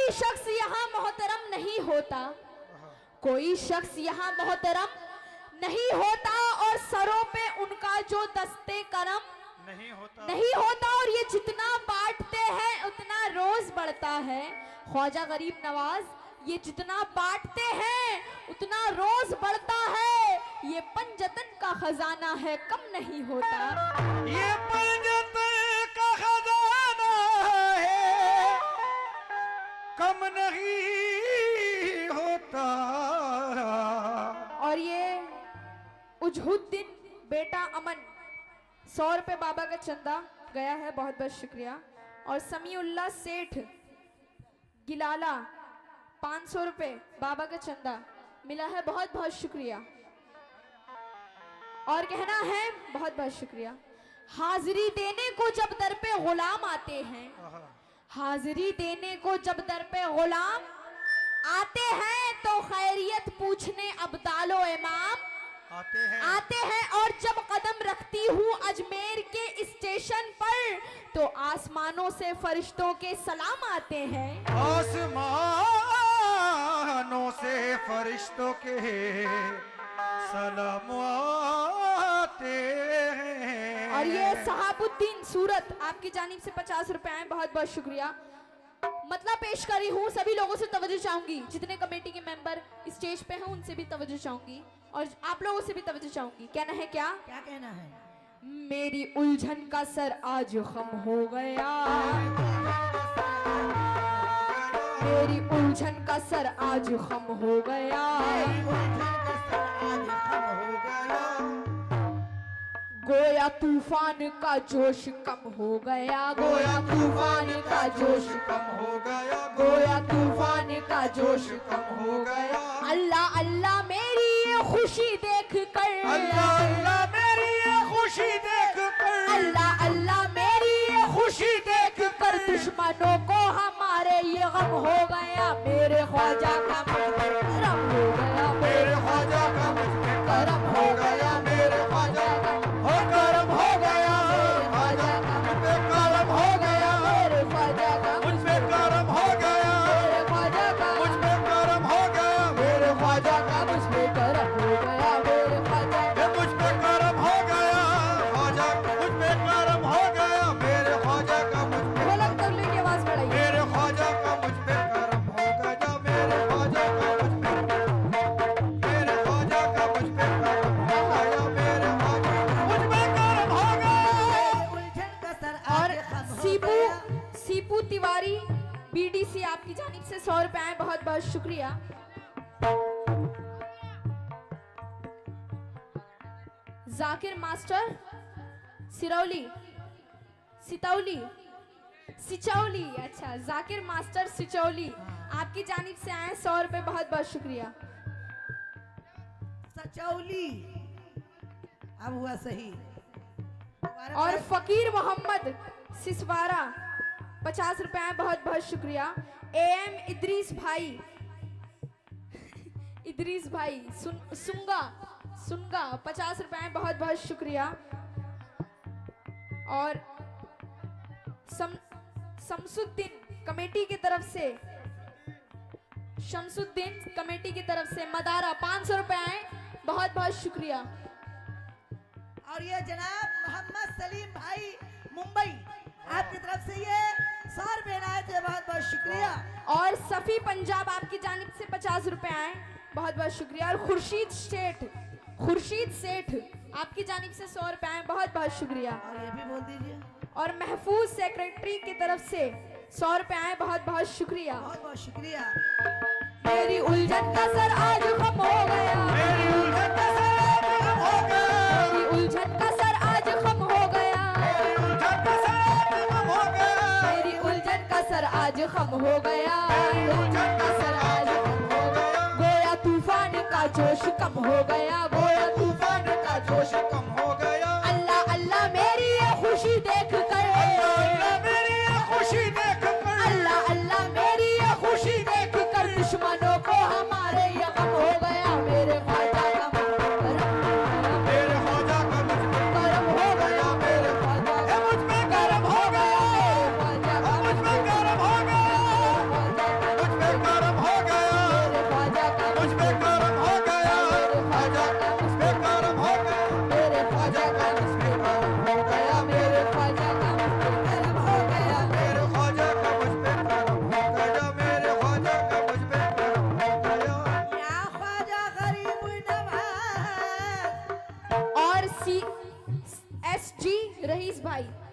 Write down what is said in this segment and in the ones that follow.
कोई शख्स यहाँ मोहतरम नहीं होता, कोई शख्स यहाँ मोहतरम नहीं होता, और सरों पे उनका जो दस्ते करम नहीं होता, और ये जितना बांटते हैं उतना रोज बढ़ता है। ख्वाजा गरीब नवाज ये जितना बांटते हैं उतना रोज बढ़ता है, ये पंजतन का खजाना है कम नहीं होता। ये पंजतन का खजाना है कम नहीं होता। और ये उजहुद्दीन बेटा अमन 100 रुपए बाबा का चंदा गया है, बहुत बहुत शुक्रिया। और समीउल्लाह सेठ गिलाला 500 रुपए बाबा का चंदा मिला है, बहुत बहुत शुक्रिया। और कहना है बहुत बहुत शुक्रिया। हाजिरी देने को जब दर पे गुलाम आते हैं, हाजिरी देने को जब दर पे गुलाम आते हैं, तो खैरियत पूछने अब्दालो इमाम आते हैं। और जब कदम रखती हूँ अजमेर के स्टेशन पर, तो आसमानों से फरिश्तों के सलाम आते हैं। आसमानों से फरिश्तों के सलाम आते हैं। और ये सहाबुद्दीन सूरत आपकी जानिब से 50 रुपए आए, बहुत बहुत शुक्रिया। मतलब पेश करी हूँ, सभी लोगों से तवज्जो चाहूंगी, जितने कमेटी के मेंबर स्टेज पे हैं उनसे भी तवज्जो चाहूंगी, और आप लोगों से भी तवज्जो चाहूंगी। कहना है क्या कहना है? मेरी उलझन का सर आज खम हो गया, मेरी उलझन का सर आज खम हो गया, गोया तूफान का जोश कम हो गया, गोया तूफान का जोश कम हो गया, गोया तूफान का जोश कम हो गया। अल्लाह अल्लाह मेरी ये खुशी देख कर, अल्लाह अल्लाह मेरी ये खुशी देख कर, अल्लाह अल्लाह मेरी ये खुशी देख कर, दुश्मनों को हमारे ये गम हो गया। मेरे ख्वाजा का मुझ पे करम हो गया, मेरे ख्वाजा का मुझ पे करम हो गया, मेरे ख्वाजा का करम हो गया, ख्वाजा का मुझ पे करम हो गया, मेरे ख्वाजा का मुझ पे करम हो गया, मेरे ख्वाजा का मुझ पे करम हो गया, मेरे ख्वाजा का मुझ पे करम हो गया, मेरे ख्वाजा का मुझ पे करम हो गया, ख्वाजा मुझ पे करम हो गया, मेरे ख्वाजा का मुझ पे ढोलक तबले की आवाज बढ़ाइए। मेरे ख्वाजा का मुझ पे करम हो गया, मेरे ख्वाजा का मुझ पे मेरे ख्वाजा का मुझ पे करम हो गया, मेरे ख्वाजा मुझ पे करम हो गया। उलझन का सर और आज खम हो सीपू गया। सीपू तिवारी बीडीसी आपकी जानिब से 100 रुपए आए, बहुत बहुत शुक्रिया। जाकिर मास्टर सिरौली सितौली सिचौली, अच्छा जाकिर मास्टर सिचौली आपकी जानिब से आए 100 रुपए, बहुत बहुत शुक्रिया। सचौली अब हुआ सही। और फकीर मोहम्मद सिसवारा 50 रुपए आए, बहुत बहुत शुक्रिया। एम इदरीस भाई इदरीस भाई सुंगा सुंगा 50 रुपए आए, बहुत बहुत शुक्रिया। और शमसुद्दीन कमेटी की तरफ से, शमसुद्दीन कमेटी की तरफ से मदारा 500 रुपए आए, बहुत बहुत शुक्रिया। और ये जनाब मोहम्मद सलीम भाई मुंबई आपकी तरफ से ये 100 रुपए आए थे, बहुत बहुत शुक्रिया। और सफी पंजाब आपकी जानिब से 50 रुपए आए, बहुत बहुत शुक्रिया। और खुर्शीद सेठ आपकी जानिब से 100 रुपए आए, बहुत बहुत शुक्रिया। और ये भी बोल दीजिए। और महफूज सेक्रेटरी की तरफ से 100 रुपए आए, बहुत बहुत शुक्रिया। बहुत बहुत शुक्रिया। मेरी उलझन का सर आज खम हो गया, मेरी उलझन का सर आज खम हो गया, मेरी उलझन का सर आज खम हो गया, मेरी उलझन का सर आज खम हो गया, मेरी उलझन का सर आज खम हो गया, उलझन का सर आज खम हो गया, गोया तूफान का जोश कम हो गया, गोया तूफान का जोश कम हो गया। अल्लाह अल्लाह मेरी ये खुशी देख कर, अल्लाह मेरी ये खुशी देख कर, अल्लाह अल्लाह मेरी ये खुशी देख कर, दुश्मनों को हमारे ये गम हो गया। मेरे ख्वाजा का मुझ पे मेरे ख्वाजा का मुझ पे करम हो गया, मेरे ख्वाजा का मुझ पे करम हो गया, ख्वाजा का मुझ पे करम हो गया, ख्वाजा का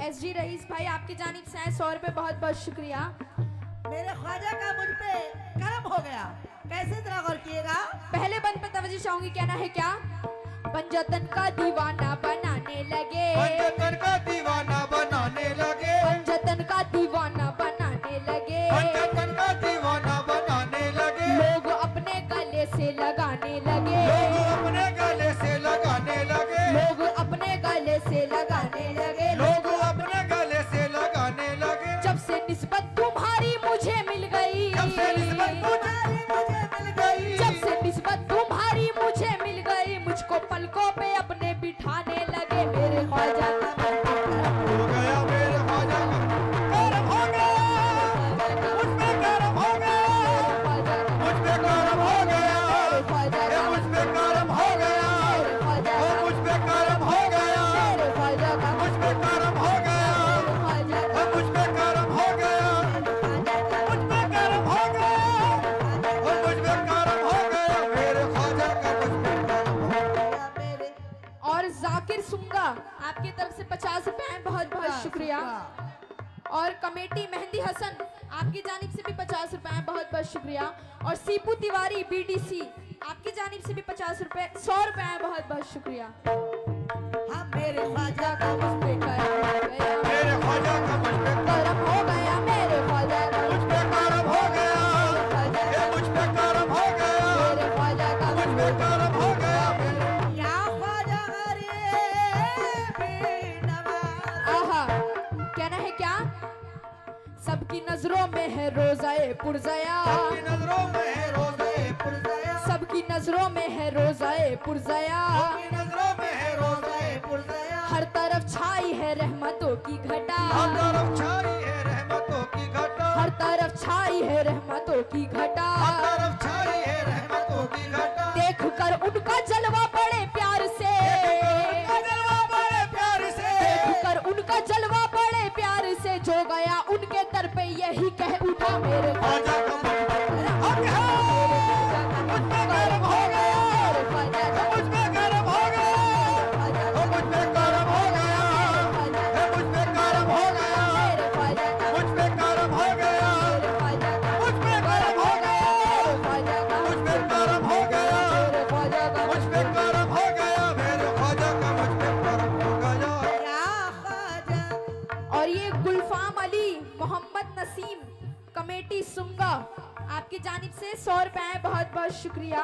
SG रईस भाई आपकी जानिब से आए 100 रुपए, बहुत बहुत शुक्रिया। मेरे ख्वाजा का मुझ पे करम हो गया, कैसे तरह गौर किएगा। पहले बंद पर तवज्जो चाहूंगी, कहना है क्या? पंजतन का दीवाना बनाने लगे, पंजतन का दीवाना बनाने लगे, पंजतन का दीवाना बनाने लगे, पंजतन का दीवाना बनाने लगे, लोग अपने गले से लगाने लगे, लोग अपने गले से लगाने लगे, लोग अपने गले से लगाने लगे, लोग अपने गले से लगाने लगे। जब से निस्बत तुम्हारी मुझे मिल गई, जब से निस्बत तुम्हारी मुझे मिल गई, जब से निस्बत तुम्हारी मुझे मिल गई, मुझको पलकों पे अपने बिठाने लगे मेरे ख्वाजा। हो गया मेरे ख्वाजा का करम हो गया, मुझ पे करम हो गया, मुझ पे करम हो गया, ये मुझ पे करम हो गया, ओ मुझ पे करम हो गया, मुझ पे करम हो गया, ओ मुझ पे करम हो गया, मुझ पे करम हो गया, ओ मुझ पे करम हो गया, मेरे ख्वाजा का मुझ पे करम हो गया। और जाकिर सुंगा आपकी तरफ से 50 रुपए हैं, बहुत बहुत शुक्रिया। और कमेटी मेहंदी हसन आपकी जानिब से भी 50 रुपए हैं, बहुत बहुत शुक्रिया। और सीपू तिवारी BDC आपकी जानिब से भी 50 रुपए, 100 रुपए हैं, बहुत बहुत शुक्रिया। हाँ मेरे ख्वाजा का मुझ पे करम हो गया, मेरे ख्वाजा का मुझ पे करम हो गया, मेरे ख्वाजा का मुझ पे करम हो गया, ये मुझ पे करम हो गया, मेरे ख्वाजा का मुझ पे करम हो गया, मेरे या ख्वाजा गरीब नवाज। आहा, कहना है क्या? सबकी नजरों में है रोजाए पुरजया, सबकी नजरों में है रोज़े पुरज़या, सबकी नजरों में है रोजाए पुरजया, सबकी नजरों में है रोज़े पुरज़या, हर तरफ छाई है रहमतों की घटा, हर तरफ छाई है रहमतों की घटा, हर तरफ छाई है रहमतों की घटा, हर तरफ छाई है रहमतों की घटा, देख कर उनका जलवा बड़े प्यार से, उनका जलवा बड़े प्यार से, देख कर उनका जलवा बड़े प्यार से, जो गया उनके दर पे यही कह उठा मेरे ख्वाजा का मुझ पे करम हो गया, मुझ पे करम हो गया, मुझ पे करम हो गया, ओ मुझ पे करम हो गया, ए मुझ पे करम हो गया, मुझ पे करम हो गया, मुझ पे करम हो गया, मुझ पे करम हो गया, मुझ पे करम हो गया, मेरे ख्वाजा का मुझ पे करम हो गया। या ख्वाजा और ये गुलफाम अली मोहम्मद नसीम कमेटी सुंगा आपकी जानिब से 100 रुपए हैं, बहुत बहुत शुक्रिया।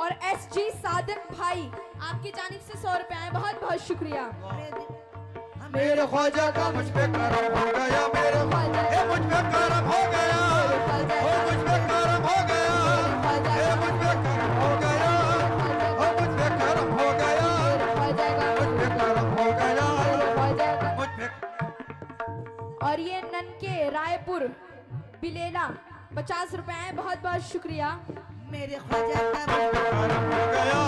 और SG सादक भाई आपकी जानिब से 100 रुपए हैं, बहुत बहुत शुक्रिया। मेरे ख्वाजा का मुझ पे करम हो गया, मेरे ए मुझ पे करम हो गया, ओ मुझ पे करम हो गया, ए मुझ पे करम हो गया, ओ मुझ पे करम हो गया, मुझ पे करम हो गया, मुझ पे। और ये ननके रायपुर बिलेला 50 रुपए हैं, बहुत बहुत शुक्रिया। मेरे ख्वाजा का मुझ पे करम हो गया,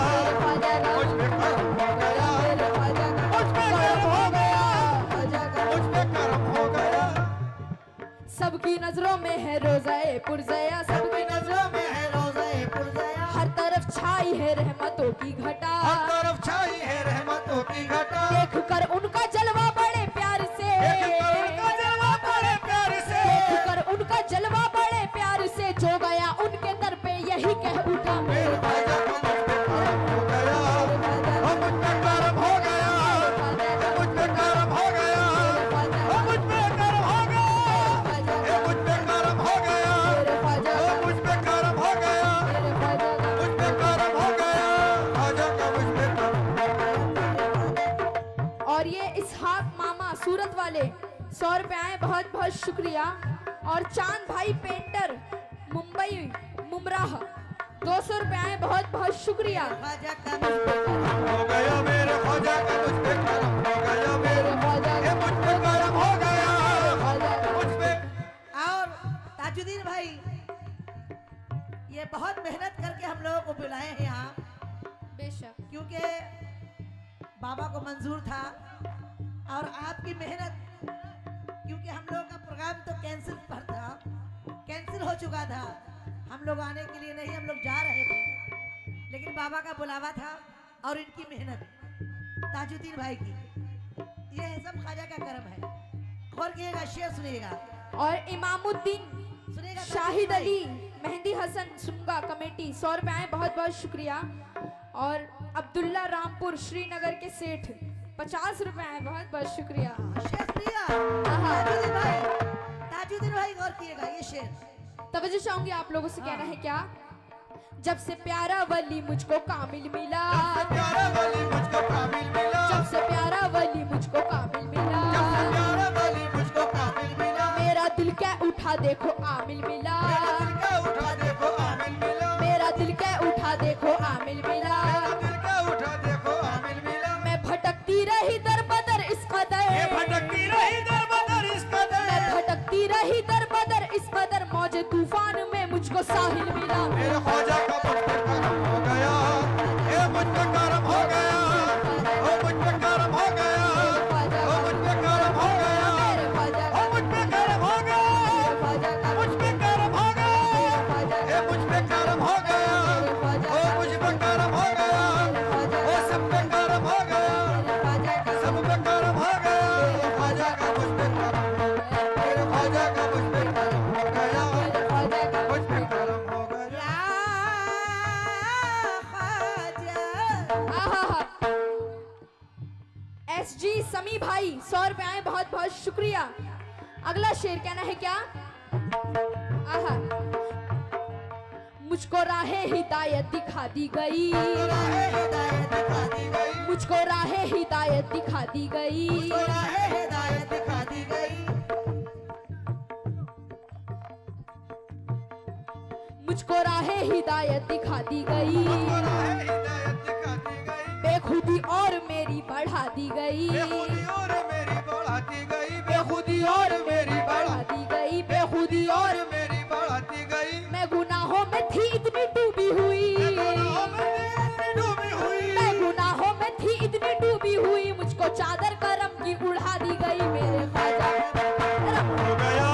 मुझ पे करम हो गया, मुझ पे करम हो गया, मुझ पे करम हो गया, सबकी नजरों में है रोजाए पुरजया, सबकी नजरों में है रोज़े पुरज़या, हर तरफ छाई है रहमतों की घटा, हर तरफ छाई है रहमतों की घटा, देख कर उनका जलवा बड़े प्यार से, उनका जलवा बड़े प्यार से, देख कर उनका जलवा बड़े प्यार से, जो गया उनके दर पे यही कह उठा मेरे ख्वाजा का मुझ पे करम हो गया, ओ मुझ पे करम हो गया, ए मुझ पे करम हो गया, ओ मुझ पे करम हो गया, ए मुझ पे करम हो गया, ओ मुझ पे करम हो गया, मुझ पे करम हो गया, ख्वाजा का मुझ पे करम हो गया। और ये इसहाक मामा सूरत वाले 100 रुपए आए, बहुत बहुत शुक्रिया। और चांद भाई पेंटर मुंबई मुमराह 200 रुपए आए, बहुत बहुत शुक्रिया। ख्वाजा का मुझ पे करम हो गया, मेरे ख्वाजा का मुझ पे करम हो गया, मेरे ए मुझ पे करम हो गया, मुझ पे। और ताजुद्दीन भाई ये बहुत मेहनत करके हम लोगों को बुलाए हैं यहाँ, बेशक क्योंकि बाबा को मंजूर था और आपकी मेहनत, क्योंकि हम लोग का प्रोग्राम तो कैंसिल पर था, कैंसिल हो चुका था, हम लोग आने के लिए नहीं, हम लोग जा रहे थे, लेकिन बाबा का बुलावा था और इनकी मेहनत ताजुद्दीन भाई की, ये है सब ख्वाजा का करम है। गौर किएगा, शेर सुनिएगा, और इमामुद्दीन सुनिएगा। शाहिद अली मेहंदी हसन सुंगा कमेटी 100 रुपए आए, बहुत बहुत शुक्रिया। और अब्दुल्ला रामपुर श्रीनगर के सेठ 50 रुपए आए, बहुत बहुत शुक्रिया। शेर सुनिएगा। हाँ। ताजुद्दीन भाई गौर किएगा, ये शेर। तवज्जो चाहूंगी आप लोगों से, कहना है क्या? जब से प्यारा वली मुझको कामिल मिला, जब से प्यारा वली मुझको कामिल मिला, जब से प्यारा वली मुझको कामिल मिला, जब से प्यारा वली मुझको कामिल मिला, मेरा दिल क्या उठा देखो आमिल मिला, मेरा दिल का उठा देखो आमिल मिला, मेरा दिल क्या उठा देखो आमिल मिला, मेरा दिल का उठा देखो आमिल मिला। मैं भटकती रही दर बदर इस कदर, ये भटकती रही दर बदर इस कदर, मैं भटकती रही दर बदर इस कदर, मौजे तूफान में मुझको साहिल मिला। मेरे ख्वाजा का मुझ पे करम हो गया, ये मुझ पे करम हो गया, ओ मुझ पे करम हो गया, ओ मुझ पे करम हो गया, मेरे ख्वाजा ओ मुझ पे करम हो गया, ख्वाजा का मुझ पे करम हो गया, ख्वाजा ये मुझ पे करम हो गया, ओ मुझ पे करम हो गया, ओ सब पे करम हो गया, सब पे करम हो गया। ख्वाजा का मुझ पे करम हो गया, मेरे ख्वाजा का मुझ पे करम हो गया, मुझ पे करम हो गया। SG समी भाई 100 रुपए आए, बहुत बहुत शुक्रिया। अगला शेर कहना है क्या? आहा, मुझको राहे हिदायत दिखा दी गई, राहे हिदायत दिखा दी गई, मुझको राहे हिदायत दिखा दी गई, राहे हिदायत दिखा दी गई, मुझको राहे हिदायत दिखा दी गई, हिदायत दिखा दी गई, बेखुदी और मेरी बढ़ा दी गई, बेखुदी और मेरी बढ़ाती गई, बेखुदी और मेरी बढ़ा दी गई, बेखुदी और और मेरी बढ़ाती गई। मैं गुनाहों में थी इतनी डूबी हुई, डूबी हुई, मैं गुनाहों में थी इतनी डूबी हुई, मुझको चादर करम की उड़ा दी गई। मेरे ख्वाजा हो गया,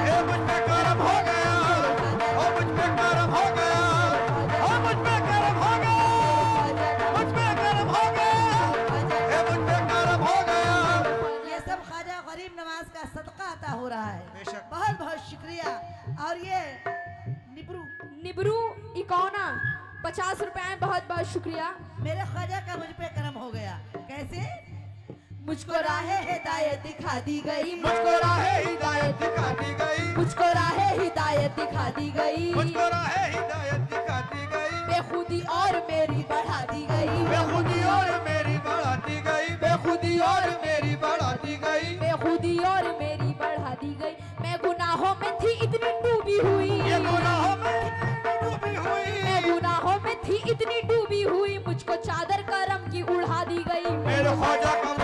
ये मुझ पे करम हो गया, ओ मुझ पे करम हो गया, ओ मुझ पे करम हो गया, मुझ पे करम हो गया, ये मुझ पे करम हो गया। ये सब ख्वाजा गरीब नवाज का सदका अता हो रहा है। बेशक। बहुत बहुत शुक्रिया। और ये निब्रू, निब्रू इकोना 50 रुपए आए, बहुत बहुत शुक्रिया। मेरे ख्वाजा का मुझ पे करम हो गया। कैसे? मुझको राहे हिदायत दिखा दी गई, मुझको राहे हिदायत दिखा दी गई, मुझको राहे हिदायत दिखा दी गई, मुझको राहे हिदायत दिखा दी गई, बेखुदी और मेरी बढ़ा दी गई, बेखुदी और मेरी बढ़ाती गई, बेखुदी और मेरी बढ़ाती गई। बेखुदी और मेरी बढ़ा दी गई। मैं गुनाहों में थी इतनी डूबी हुई, ये गुनाहों में डूबी हुई, मैं गुनाहों में थी इतनी डूबी हुई, मुझको चादर करम की उड़ा दी गई। मेरे ख्वाजा का